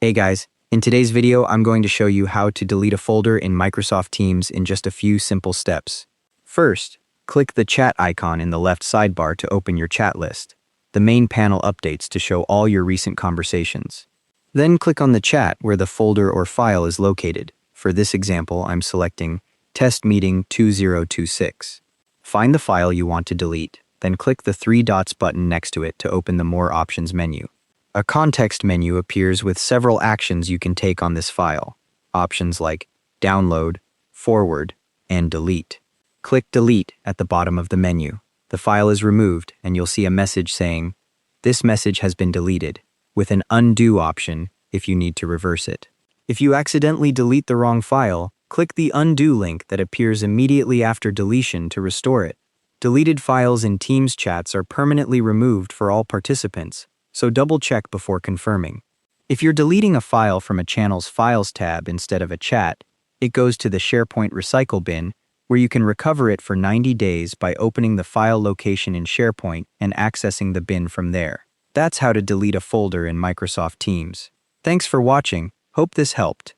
Hey guys, in today's video, I'm going to show you how to delete a folder in Microsoft Teams in just a few simple steps. First, click the chat icon in the left sidebar to open your chat list. The main panel updates to show all your recent conversations. Then click on the chat where the folder or file is located. For this example, I'm selecting Test Meeting 2026. Find the file you want to delete, then click the three dots button next to it to open the More Options menu. A context menu appears with several actions you can take on this file. Options like Download, Forward, and Delete. Click Delete at the bottom of the menu. The file is removed and you'll see a message saying, "This message has been deleted," with an Undo option if you need to reverse it. If you accidentally delete the wrong file, click the Undo link that appears immediately after deletion to restore it. Deleted files in Teams chats are permanently removed for all participants, so double-check before confirming. If you're deleting a file from a channel's Files tab instead of a chat, it goes to the SharePoint recycle bin, where you can recover it for 90 days by opening the file location in SharePoint and accessing the bin from there. That's how to delete a folder in Microsoft Teams. Thanks for watching. Hope this helped.